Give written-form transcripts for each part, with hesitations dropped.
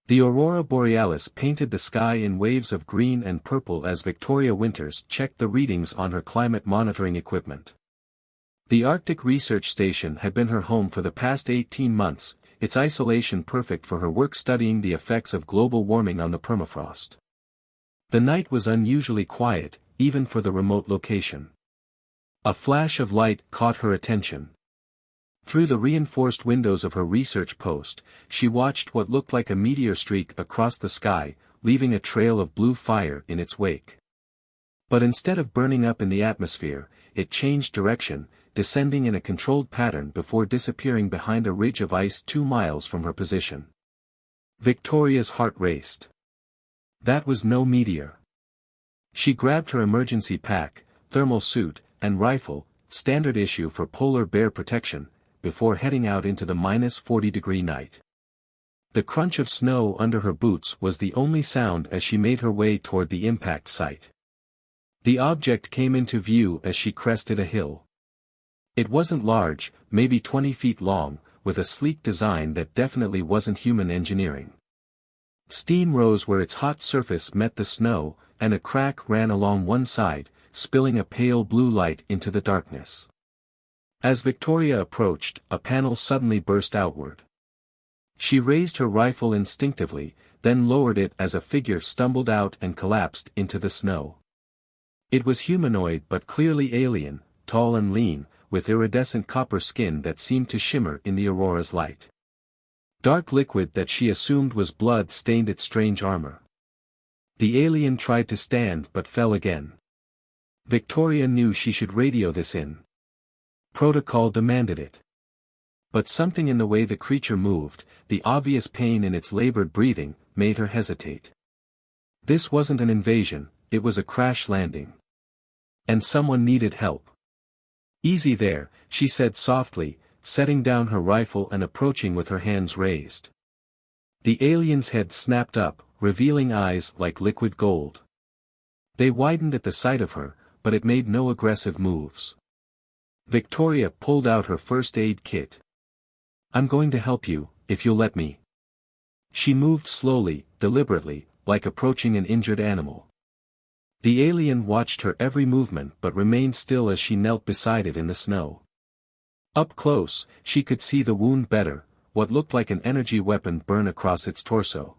The aurora borealis painted the sky in waves of green and purple as Victoria Winters checked the readings on her climate monitoring equipment. The Arctic Research Station had been her home for the past 18 months, its isolation perfect for her work studying the effects of global warming on the permafrost. The night was unusually quiet, even for the remote location. A flash of light caught her attention. Through the reinforced windows of her research post, she watched what looked like a meteor streak across the sky, leaving a trail of blue fire in its wake. But instead of burning up in the atmosphere, it changed direction, descending in a controlled pattern before disappearing behind a ridge of ice 2 miles from her position. Victoria's heart raced. That was no meteor. She grabbed her emergency pack, thermal suit, and rifle, standard issue for polar bear protection, before heading out into the -40-degree night. The crunch of snow under her boots was the only sound as she made her way toward the impact site. The object came into view as she crested a hill. It wasn't large, maybe 20 feet long, with a sleek design that definitely wasn't human engineering. Steam rose where its hot surface met the snow, and a crack ran along one side, spilling a pale blue light into the darkness. As Victoria approached, a panel suddenly burst outward. She raised her rifle instinctively, then lowered it as a figure stumbled out and collapsed into the snow. It was humanoid but clearly alien, tall and lean, with iridescent copper skin that seemed to shimmer in the aurora's light. Dark liquid that she assumed was blood stained its strange armor. The alien tried to stand but fell again. Victoria knew she should radio this in. Protocol demanded it. But something in the way the creature moved, the obvious pain in its labored breathing, made her hesitate. This wasn't an invasion, it was a crash landing. And someone needed help. "Easy there," she said softly, setting down her rifle and approaching with her hands raised. The alien's head snapped up, revealing eyes like liquid gold. They widened at the sight of her, but it made no aggressive moves. Victoria pulled out her first aid kit. "I'm going to help you, if you'll let me." She moved slowly, deliberately, like approaching an injured animal. The alien watched her every movement but remained still as she knelt beside it in the snow. Up close, she could see the wound better, what looked like an energy weapon burn across its torso.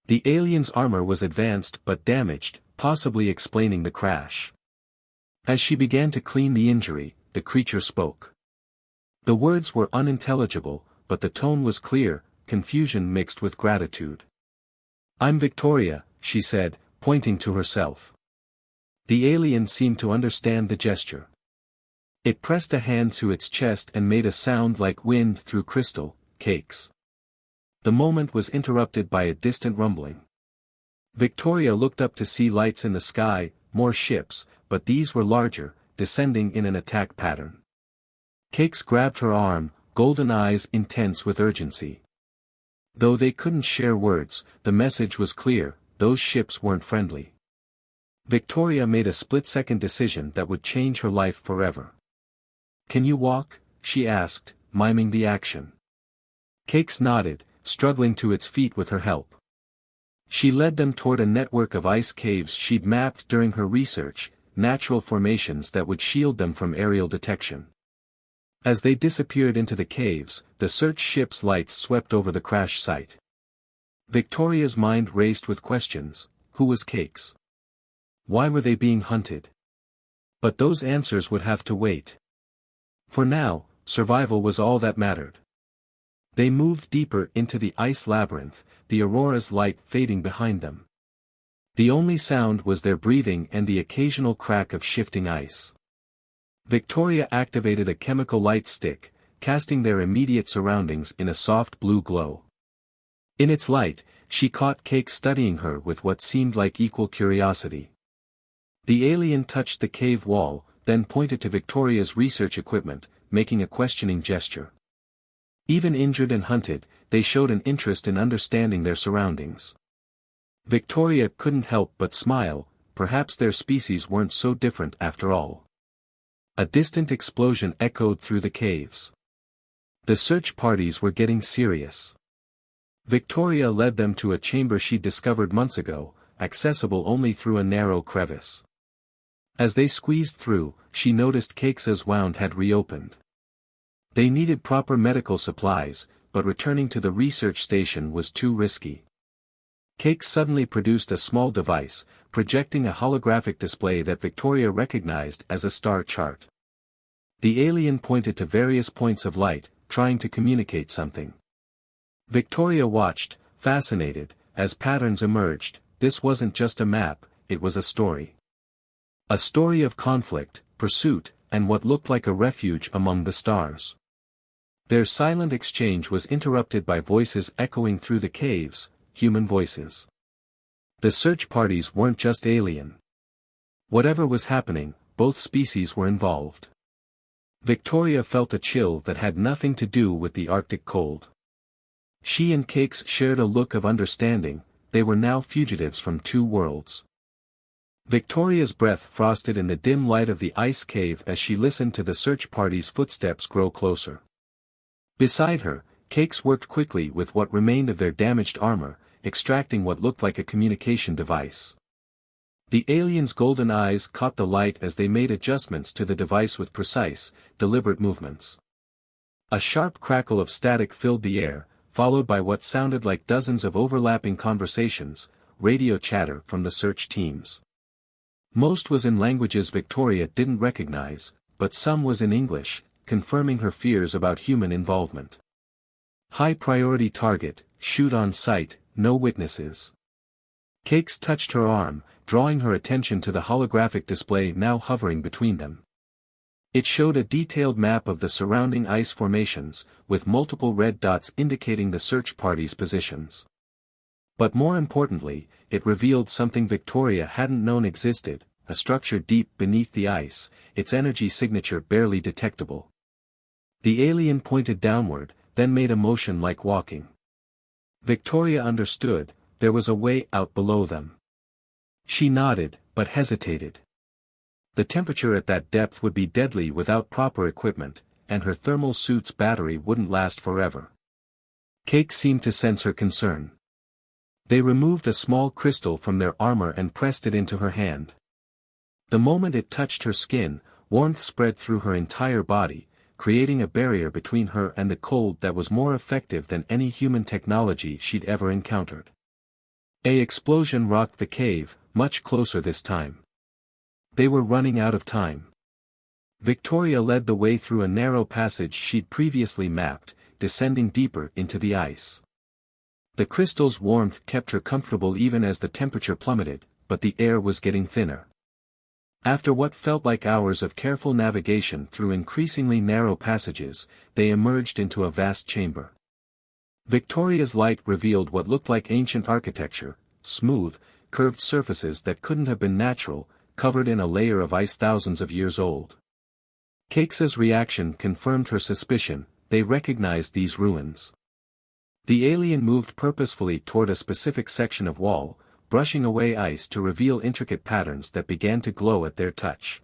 The alien's armor was advanced but damaged, possibly explaining the crash. As she began to clean the injury, the creature spoke. The words were unintelligible, but the tone was clear, confusion mixed with gratitude. "I'm Victoria," she said, pointing to herself. The alien seemed to understand the gesture. It pressed a hand to its chest and made a sound like wind through crystal, cakes. The moment was interrupted by a distant rumbling. Victoria looked up to see lights in the sky, more ships, but these were larger, descending in an attack pattern. Cakes grabbed her arm, golden eyes intense with urgency. Though they couldn't share words, the message was clear, those ships weren't friendly. Victoria made a split-second decision that would change her life forever. "Can you walk?" she asked, miming the action. Cakes nodded, struggling to its feet with her help. She led them toward a network of ice caves she'd mapped during her research, natural formations that would shield them from aerial detection. As they disappeared into the caves, the search ship's lights swept over the crash site. Victoria's mind raced with questions. Who was Cakes? Why were they being hunted? But those answers would have to wait. For now, survival was all that mattered. They moved deeper into the ice labyrinth, the aurora's light fading behind them. The only sound was their breathing and the occasional crack of shifting ice. Victoria activated a chemical light stick, casting their immediate surroundings in a soft blue glow. In its light, she caught Cakes studying her with what seemed like equal curiosity. The alien touched the cave wall, then pointed to Victoria's research equipment, making a questioning gesture. Even injured and hunted, they showed an interest in understanding their surroundings. Victoria couldn't help but smile, perhaps their species weren't so different after all. A distant explosion echoed through the caves. The search parties were getting serious. Victoria led them to a chamber she'd discovered months ago, accessible only through a narrow crevice. As they squeezed through, she noticed Cake's wound had reopened. They needed proper medical supplies, but returning to the research station was too risky. Cake suddenly produced a small device, projecting a holographic display that Victoria recognized as a star chart. The alien pointed to various points of light, trying to communicate something. Victoria watched, fascinated, as patterns emerged. This wasn't just a map, it was a story. A story of conflict, pursuit, and what looked like a refuge among the stars. Their silent exchange was interrupted by voices echoing through the caves, human voices. The search parties weren't just alien. Whatever was happening, both species were involved. Victoria felt a chill that had nothing to do with the Arctic cold. She and Cakes shared a look of understanding. They were now fugitives from two worlds. Victoria's breath frosted in the dim light of the ice cave as she listened to the search party's footsteps grow closer. Beside her, Cakes worked quickly with what remained of their damaged armor, extracting what looked like a communication device. The aliens' golden eyes caught the light as they made adjustments to the device with precise, deliberate movements. A sharp crackle of static filled the air, followed by what sounded like dozens of overlapping conversations, radio chatter from the search teams. Most was in languages Victoria didn't recognize, but some was in English, confirming her fears about human involvement. High priority target, shoot on sight, no witnesses. Cakes touched her arm, drawing her attention to the holographic display now hovering between them. It showed a detailed map of the surrounding ice formations, with multiple red dots indicating the search party's positions. But more importantly, it revealed something Victoria hadn't known existed, a structure deep beneath the ice, its energy signature barely detectable. The alien pointed downward, then made a motion like walking. Victoria understood, there was a way out below them. She nodded, but hesitated. The temperature at that depth would be deadly without proper equipment, and her thermal suit's battery wouldn't last forever. Cake seemed to sense her concern. They removed a small crystal from their armor and pressed it into her hand. The moment it touched her skin, warmth spread through her entire body, creating a barrier between her and the cold that was more effective than any human technology she'd ever encountered. An explosion rocked the cave, much closer this time. They were running out of time. Victoria led the way through a narrow passage she'd previously mapped, descending deeper into the ice. The crystal's warmth kept her comfortable even as the temperature plummeted, but the air was getting thinner. After what felt like hours of careful navigation through increasingly narrow passages, they emerged into a vast chamber. Victoria's light revealed what looked like ancient architecture, smooth, curved surfaces that couldn't have been natural, covered in a layer of ice thousands of years old. Cakes' reaction confirmed her suspicion. They recognized these ruins. The alien moved purposefully toward a specific section of wall, brushing away ice to reveal intricate patterns that began to glow at their touch.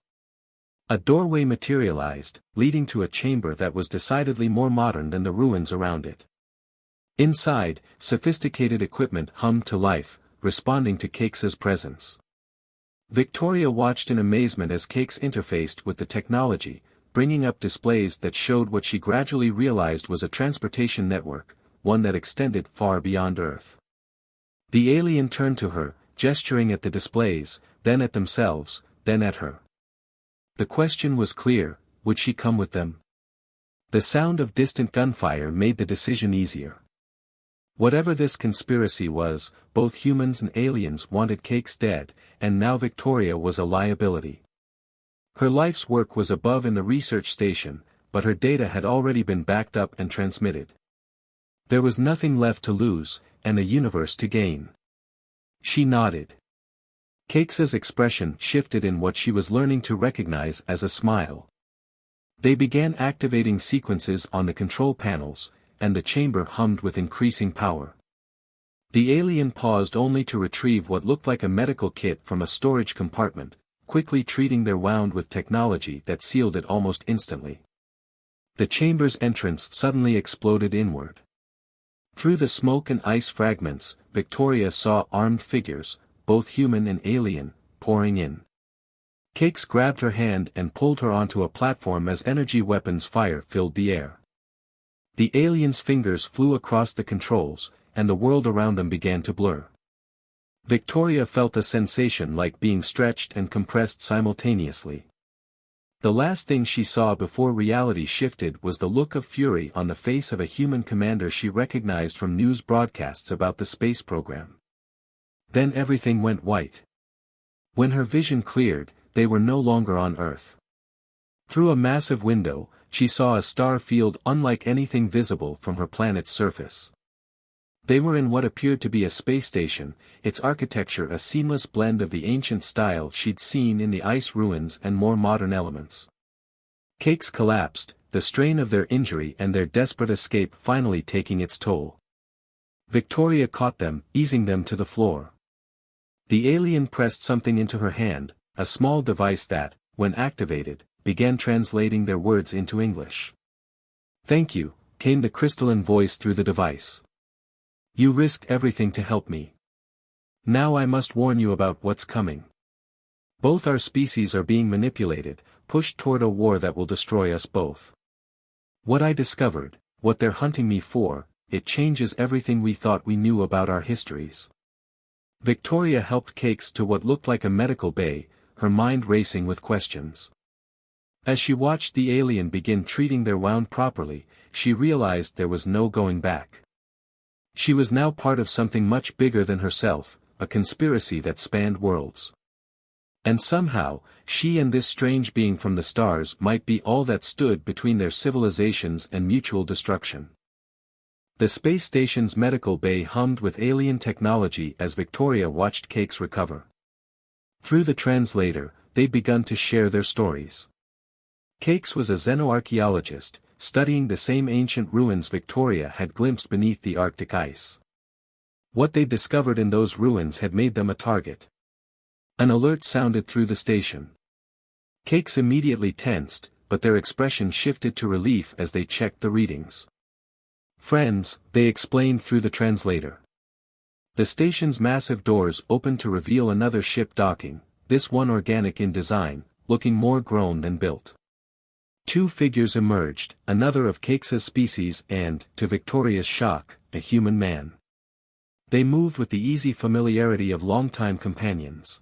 A doorway materialized, leading to a chamber that was decidedly more modern than the ruins around it. Inside, sophisticated equipment hummed to life, responding to Cakes' presence. Victoria watched in amazement as Cakes interfaced with the technology, bringing up displays that showed what she gradually realized was a transportation network, one that extended far beyond Earth. The alien turned to her, gesturing at the displays, then at themselves, then at her. The question was clear, would she come with them? The sound of distant gunfire made the decision easier. Whatever this conspiracy was, both humans and aliens wanted Cakes dead, and now Victoria was a liability. Her life's work was above in the research station, but her data had already been backed up and transmitted. There was nothing left to lose, and a universe to gain. She nodded. Cakes' expression shifted in what she was learning to recognize as a smile. They began activating sequences on the control panels, and the chamber hummed with increasing power. The alien paused only to retrieve what looked like a medical kit from a storage compartment, quickly treating their wound with technology that sealed it almost instantly. The chamber's entrance suddenly exploded inward. Through the smoke and ice fragments, Victoria saw armed figures, both human and alien, pouring in. Cakes grabbed her hand and pulled her onto a platform as energy weapons fire filled the air. The aliens' fingers flew across the controls, and the world around them began to blur. Victoria felt a sensation like being stretched and compressed simultaneously. The last thing she saw before reality shifted was the look of fury on the face of a human commander she recognized from news broadcasts about the space program. Then everything went white. When her vision cleared, they were no longer on Earth. Through a massive window, she saw a star field unlike anything visible from her planet's surface. They were in what appeared to be a space station, its architecture a seamless blend of the ancient style she'd seen in the ice ruins and more modern elements. Cakes collapsed, the strain of their injury and their desperate escape finally taking its toll. Victoria caught them, easing them to the floor. The alien pressed something into her hand, a small device that, when activated, began translating their words into English. "Thank you," came the crystalline voice through the device. "You risked everything to help me. Now I must warn you about what's coming. Both our species are being manipulated, pushed toward a war that will destroy us both. What I discovered, what they're hunting me for, it changes everything we thought we knew about our histories." Victoria helped Cakes to what looked like a medical bay, her mind racing with questions. As she watched the alien begin treating their wound properly, she realized there was no going back. She was now part of something much bigger than herself, a conspiracy that spanned worlds. And somehow, she and this strange being from the stars might be all that stood between their civilizations and mutual destruction. The space station's medical bay hummed with alien technology as Victoria watched Cakes recover. Through the translator, they'd begun to share their stories. Cakes was a xenoarchaeologist, studying the same ancient ruins Victoria had glimpsed beneath the Arctic ice. What they'd discovered in those ruins had made them a target. An alert sounded through the station. Cakes immediately tensed, but their expression shifted to relief as they checked the readings. "Friends," they explained through the translator. The station's massive doors opened to reveal another ship docking, this one organic in design, looking more grown than built. Two figures emerged, another of Cakes' species and, to Victoria's shock, a human man. They moved with the easy familiarity of longtime companions.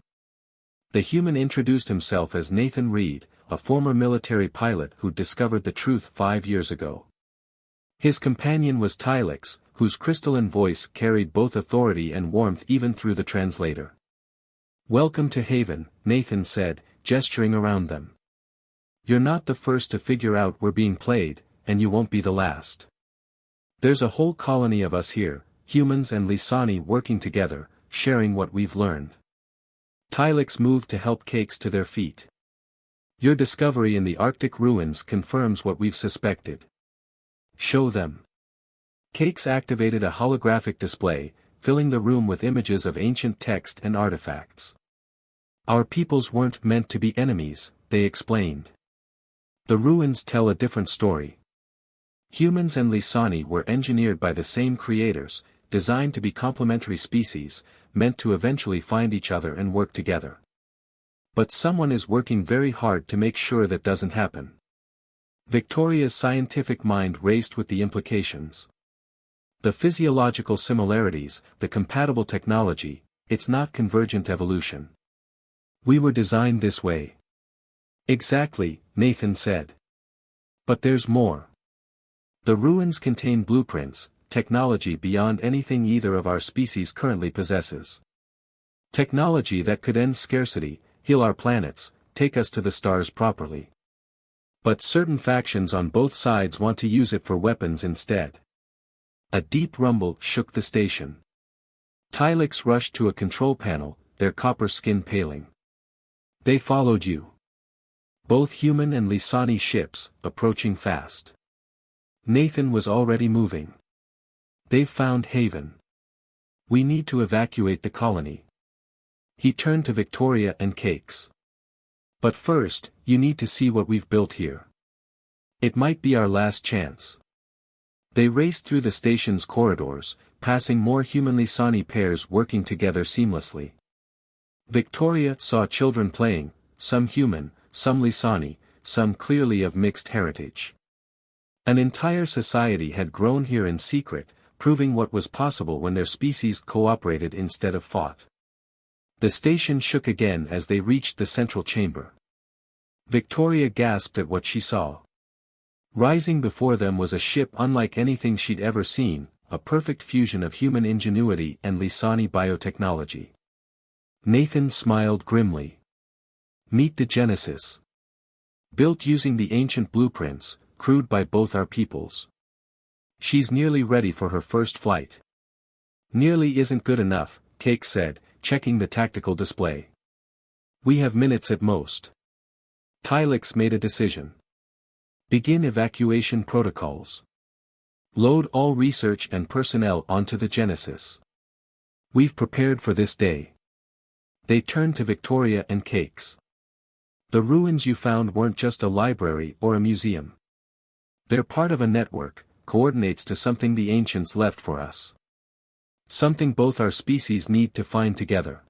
The human introduced himself as Nathan Reed, a former military pilot who'd discovered the truth 5 years ago. His companion was Tylix, whose crystalline voice carried both authority and warmth even through the translator. "Welcome to Haven," Nathan said, gesturing around them. "You're not the first to figure out we're being played, and you won't be the last. There's a whole colony of us here, humans and Lisani working together, sharing what we've learned." Tylix moved to help Cakes to their feet. "Your discovery in the Arctic ruins confirms what we've suspected. Show them." Cakes activated a holographic display, filling the room with images of ancient text and artifacts. "Our peoples weren't meant to be enemies," they explained. "The ruins tell a different story. Humans and Lisani were engineered by the same creators, designed to be complementary species, meant to eventually find each other and work together. But someone is working very hard to make sure that doesn't happen." Victoria's scientific mind raced with the implications. The physiological similarities, the compatible technology, it's not convergent evolution. "We were designed this way." "Exactly," Nathan said. "But there's more. The ruins contain blueprints, technology beyond anything either of our species currently possesses. Technology that could end scarcity, heal our planets, take us to the stars properly. But certain factions on both sides want to use it for weapons instead." A deep rumble shook the station. Tylix rushed to a control panel, their copper skin paling. "They followed you. Both human and Lisani ships, approaching fast." Nathan was already moving. "They've found Haven. We need to evacuate the colony." He turned to Victoria and Cakes. "But first, you need to see what we've built here. It might be our last chance." They raced through the station's corridors, passing more human Lisani pairs working together seamlessly. Victoria saw children playing, some human, some Lisani, some clearly of mixed heritage. An entire society had grown here in secret, proving what was possible when their species cooperated instead of fought. The station shook again as they reached the central chamber. Victoria gasped at what she saw. Rising before them was a ship unlike anything she'd ever seen, a perfect fusion of human ingenuity and Lisani biotechnology. Nathan smiled grimly. Meet the Genesis. Built using the ancient blueprints, crewed by both our peoples. She's nearly ready for her first flight. Nearly isn't good enough, Cake said, checking the tactical display. We have minutes at most. Tylix made a decision. Begin evacuation protocols. Load all research and personnel onto the Genesis. We've prepared for this day. They turned to Victoria and Cakes. The ruins you found weren't just a library or a museum. They're part of a network, coordinates to something the ancients left for us. Something both our species need to find together.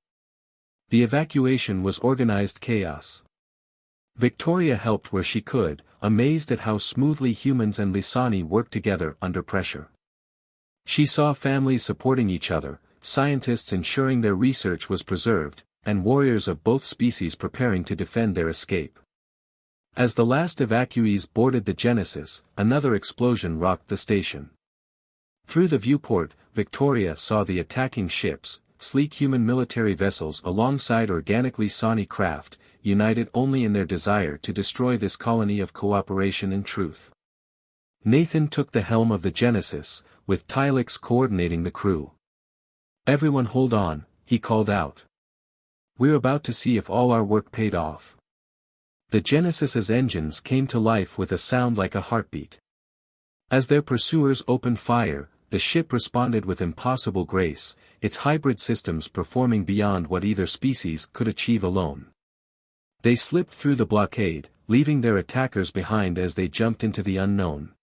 The evacuation was organized chaos. Victoria helped where she could, amazed at how smoothly humans and Lisani worked together under pressure. She saw families supporting each other, scientists ensuring their research was preserved, and warriors of both species preparing to defend their escape. As the last evacuees boarded the Genesis, another explosion rocked the station. Through the viewport, Victoria saw the attacking ships, sleek human military vessels alongside organic Lisani craft, united only in their desire to destroy this colony of cooperation and truth. Nathan took the helm of the Genesis, with Tylix coordinating the crew. Everyone hold on, he called out. We're about to see if all our work paid off. The Genesis's engines came to life with a sound like a heartbeat. As their pursuers opened fire, the ship responded with impossible grace, its hybrid systems performing beyond what either species could achieve alone. They slipped through the blockade, leaving their attackers behind as they jumped into the unknown.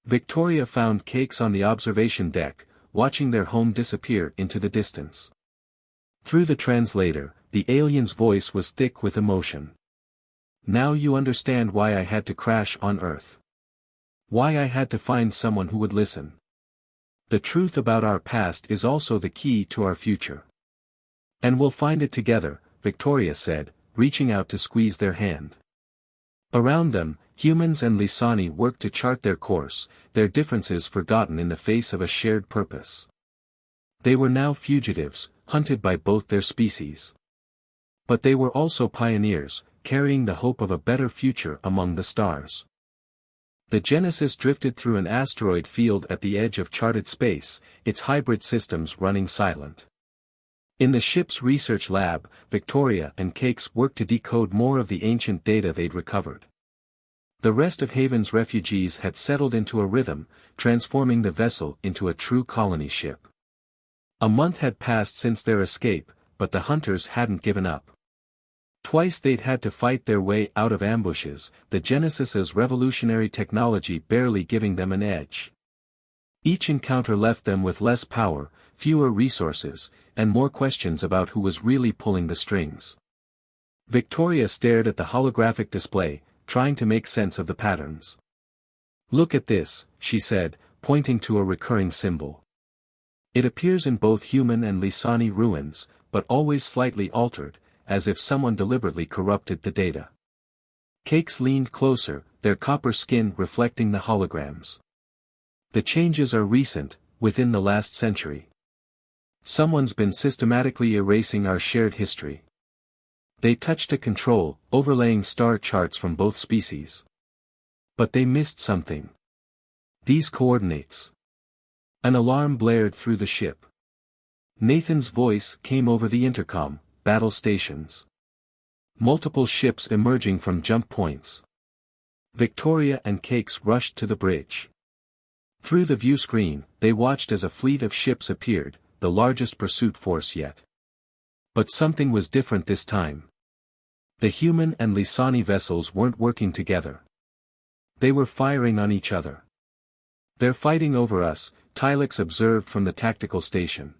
Victoria found Cakes on the observation deck, watching their home disappear into the distance. Through the translator, the alien's voice was thick with emotion. Now you understand why I had to crash on Earth. Why I had to find someone who would listen. The truth about our past is also the key to our future. And we'll find it together, Victoria said, reaching out to squeeze their hand. Around them, humans and Lisani worked to chart their course, their differences forgotten in the face of a shared purpose. They were now fugitives, hunted by both their species. But they were also pioneers, carrying the hope of a better future among the stars. The Genesis drifted through an asteroid field at the edge of charted space, its hybrid systems running silent. In the ship's research lab, Victoria and Cakes worked to decode more of the ancient data they'd recovered. The rest of Haven's refugees had settled into a rhythm, transforming the vessel into a true colony ship. A month had passed since their escape, but the hunters hadn't given up. Twice they'd had to fight their way out of ambushes, the Genesis's revolutionary technology barely giving them an edge. Each encounter left them with less power, fewer resources, and more questions about who was really pulling the strings. Victoria stared at the holographic display, trying to make sense of the patterns. Look at this, she said, pointing to a recurring symbol. It appears in both human and Lisani ruins, but always slightly altered, as if someone deliberately corrupted the data. Cakes leaned closer, their copper skin reflecting the holograms. The changes are recent, within the last century. Someone's been systematically erasing our shared history. They touched a control, overlaying star charts from both species. But they missed something. These coordinates. An alarm blared through the ship. Nathan's voice came over the intercom. Battle stations. Multiple ships emerging from jump points. Victoria and Cakes rushed to the bridge. Through the view screen, they watched as a fleet of ships appeared, the largest pursuit force yet. But something was different this time. The human and Lisani vessels weren't working together. They were firing on each other. "They're fighting over us," Tylix observed from the tactical station.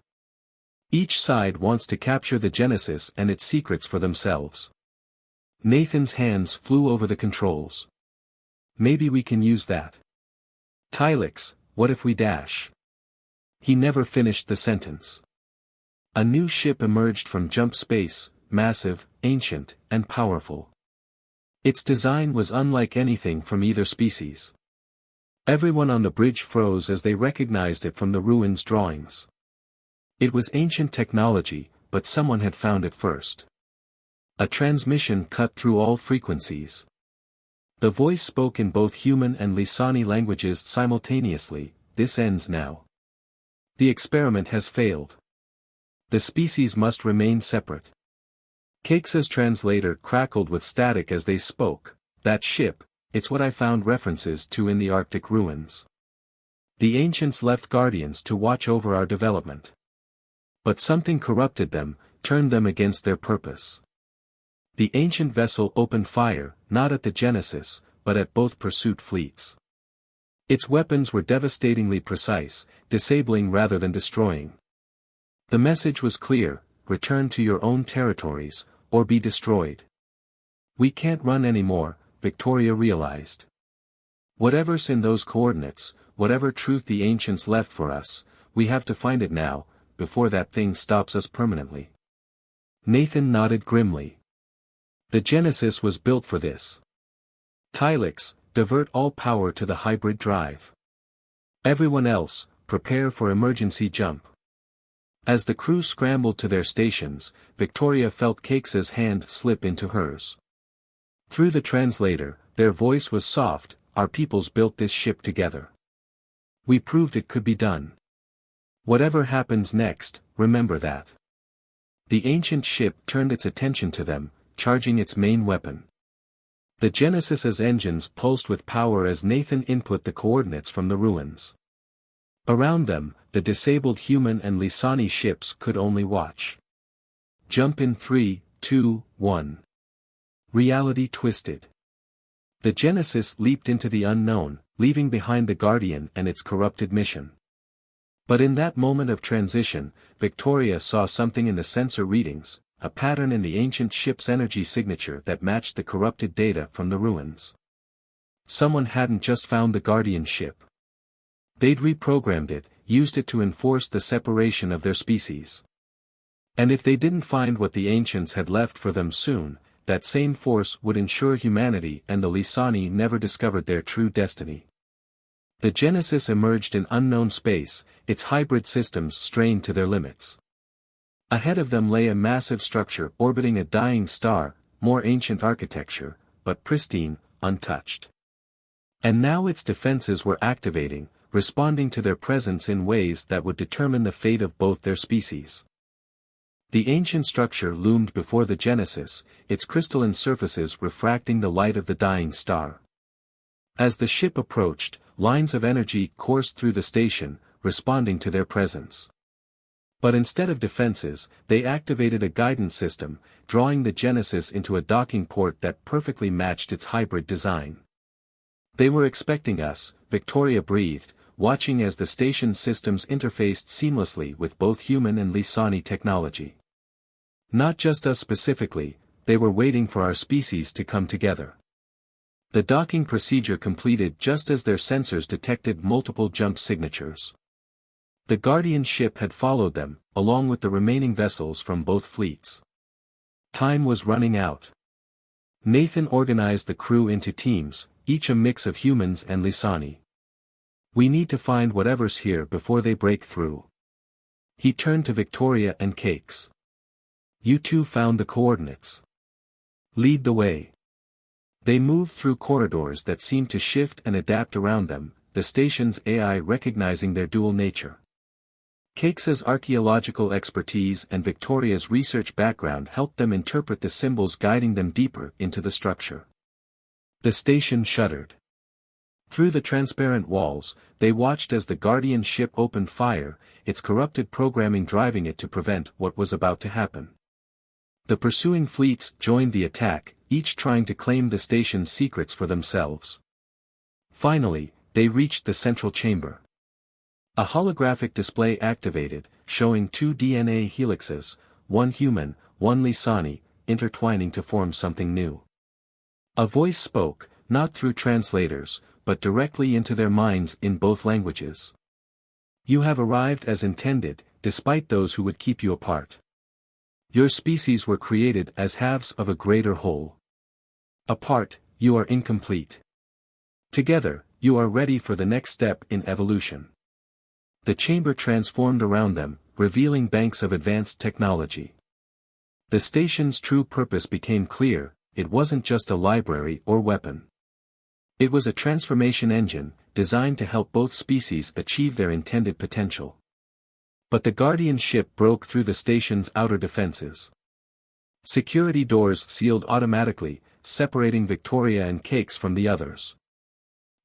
"Each side wants to capture the Genesis and its secrets for themselves." Nathan's hands flew over the controls. "Maybe we can use that." "Tylix, what if we dash?" He never finished the sentence. A new ship emerged from jump space, massive, ancient, and powerful. Its design was unlike anything from either species. Everyone on the bridge froze as they recognized it from the ruins drawings. It was ancient technology, but someone had found it first. A transmission cut through all frequencies. The voice spoke in both human and Lisani languages simultaneously. "This ends now. The experiment has failed. The species must remain separate." Cakes's translator crackled with static as they spoke. "That ship, it's what I found references to in the Arctic ruins. The ancients left guardians to watch over our development. But something corrupted them, turned them against their purpose. The ancient vessel opened fire, not at the Genesis, but at both pursuit fleets. Its weapons were devastatingly precise, disabling rather than destroying. The message was clear: return to your own territories, or be destroyed." "We can't run anymore," Victoria realized. "Whatever's in those coordinates, whatever truth the ancients left for us, we have to find it now, before that thing stops us permanently." Nathan nodded grimly. "The Genesis was built for this. Tylix, divert all power to the hybrid drive. Everyone else, prepare for emergency jump." As the crew scrambled to their stations, Victoria felt Cakes's hand slip into hers. Through the translator, their voice was soft. "Our peoples built this ship together. We proved it could be done. Whatever happens next, remember that." The ancient ship turned its attention to them, charging its main weapon. The Genesis's engines pulsed with power as Nathan input the coordinates from the ruins. Around them, the disabled human and Lisani ships could only watch. Jump in 3, 2, 1. Reality twisted. The Genesis leaped into the unknown, leaving behind the Guardian and its corrupted mission. But in that moment of transition, Victoria saw something in the sensor readings, a pattern in the ancient ship's energy signature that matched the corrupted data from the ruins. Someone hadn't just found the Guardian ship. They'd reprogrammed it, used it to enforce the separation of their species. And if they didn't find what the ancients had left for them soon, that same force would ensure humanity and the Lisani never discovered their true destiny. The Genesis emerged in unknown space, its hybrid systems strained to their limits. Ahead of them lay a massive structure orbiting a dying star, more ancient architecture, but pristine, untouched. And now its defenses were activating, responding to their presence in ways that would determine the fate of both their species. The ancient structure loomed before the Genesis, its crystalline surfaces refracting the light of the dying star. As the ship approached, lines of energy coursed through the station, responding to their presence. But instead of defenses, they activated a guidance system, drawing the Genesis into a docking port that perfectly matched its hybrid design. "They were expecting us," Victoria breathed, watching as the station's systems interfaced seamlessly with both human and Lisani technology. "Not just us specifically, they were waiting for our species to come together." The docking procedure completed just as their sensors detected multiple jump signatures. The Guardian ship had followed them, along with the remaining vessels from both fleets. Time was running out. Nathan organized the crew into teams, each a mix of humans and Lisani. "We need to find whatever's here before they break through." He turned to Victoria and Cakes. "You two found the coordinates. Lead the way." They moved through corridors that seemed to shift and adapt around them, the station's AI recognizing their dual nature. Cakes's archaeological expertise and Victoria's research background helped them interpret the symbols guiding them deeper into the structure. The station shuddered. Through the transparent walls, they watched as the Guardian ship opened fire, its corrupted programming driving it to prevent what was about to happen. The pursuing fleets joined the attack, each trying to claim the station's secrets for themselves. Finally, they reached the central chamber. A holographic display activated, showing 2 DNA helixes, one human, one Lisani, intertwining to form something new. A voice spoke, not through translators, but directly into their minds in both languages. You have arrived as intended, despite those who would keep you apart. Your species were created as halves of a greater whole. Apart, you are incomplete. Together, you are ready for the next step in evolution. The chamber transformed around them, revealing banks of advanced technology. The station's true purpose became clear: it wasn't just a library or weapon. It was a transformation engine, designed to help both species achieve their intended potential. But the Guardian ship broke through the station's outer defenses. Security doors sealed automatically, separating Victoria and Cakes from the others.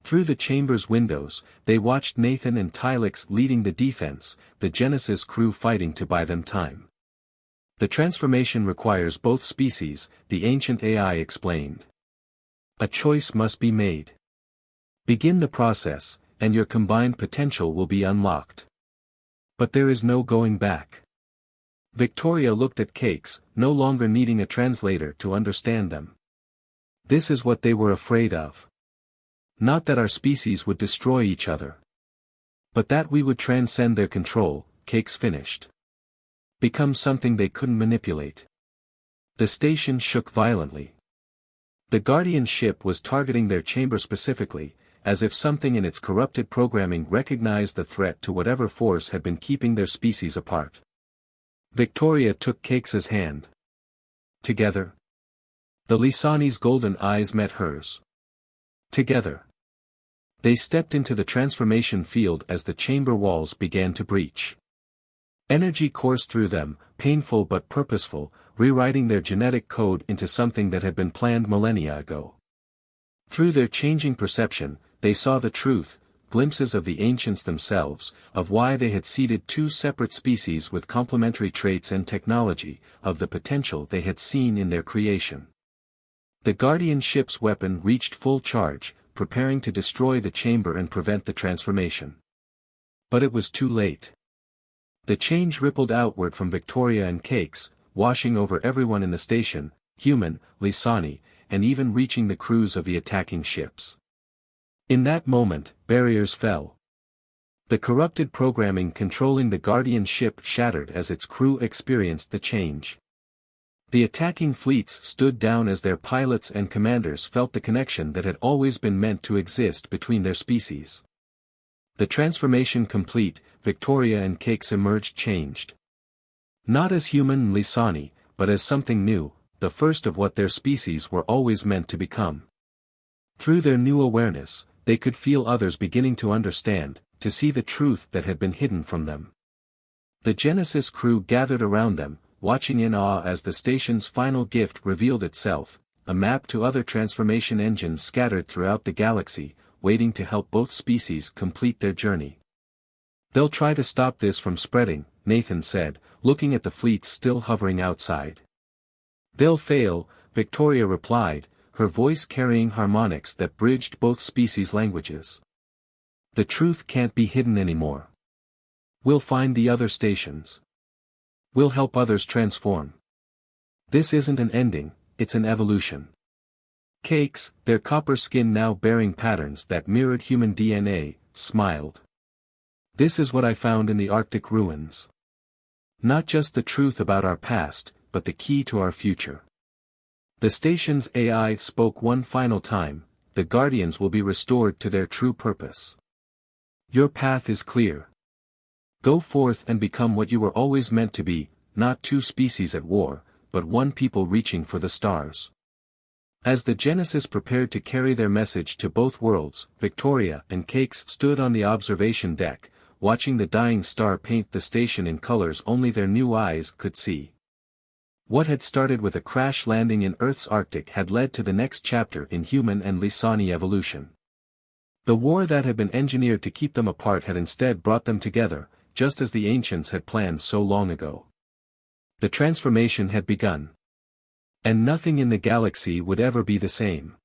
Through the chamber's windows, they watched Nathan and Tylix leading the defense, the Genesis crew fighting to buy them time. The transformation requires both species, the ancient AI explained. A choice must be made. Begin the process, and your combined potential will be unlocked. But there is no going back. Victoria looked at Cakes, no longer needing a translator to understand them. This is what they were afraid of. Not that our species would destroy each other, but that we would transcend their control, Cakes finished. Become something they couldn't manipulate. The station shook violently. The Guardian ship was targeting their chamber specifically, as if something in its corrupted programming recognized the threat to whatever force had been keeping their species apart. Victoria took Cakes' hand. Together. The Lisani's golden eyes met hers. Together. They stepped into the transformation field as the chamber walls began to breach. Energy coursed through them, painful but purposeful, rewriting their genetic code into something that had been planned millennia ago. Through their changing perception, they saw the truth, glimpses of the ancients themselves, of why they had seeded 2 separate species with complementary traits and technology, of the potential they had seen in their creation. The Guardian ship's weapon reached full charge, preparing to destroy the chamber and prevent the transformation. But it was too late. The change rippled outward from Victoria and Cakes, washing over everyone in the station, human, Lisani, and even reaching the crews of the attacking ships. In that moment, barriers fell. The corrupted programming controlling the Guardian ship shattered as its crew experienced the change. The attacking fleets stood down as their pilots and commanders felt the connection that had always been meant to exist between their species. The transformation complete, Victoria and Cakes emerged changed. Not as human Lisani, but as something new, the first of what their species were always meant to become. Through their new awareness, they could feel others beginning to understand, to see the truth that had been hidden from them. The Genesis crew gathered around them, watching in awe as the station's final gift revealed itself, a map to other transformation engines scattered throughout the galaxy, waiting to help both species complete their journey. They'll try to stop this from spreading, Nathan said, looking at the fleets still hovering outside. They'll fail, Victoria replied, her voice carrying harmonics that bridged both species' languages. The truth can't be hidden anymore. We'll find the other stations. We'll help others transform. This isn't an ending, it's an evolution. Cakes, their copper skin now bearing patterns that mirrored human DNA, smiled. This is what I found in the Arctic ruins. Not just the truth about our past, but the key to our future. The station's AI spoke one final time: the Guardians will be restored to their true purpose. Your path is clear. Go forth and become what you were always meant to be, not 2 species at war, but one people reaching for the stars. As the Genesis prepared to carry their message to both worlds, Victoria and Cakes stood on the observation deck, watching the dying star paint the station in colors only their new eyes could see. What had started with a crash landing in Earth's Arctic had led to the next chapter in human and Lisani evolution. The war that had been engineered to keep them apart had instead brought them together, just as the ancients had planned so long ago. The transformation had begun. And nothing in the galaxy would ever be the same.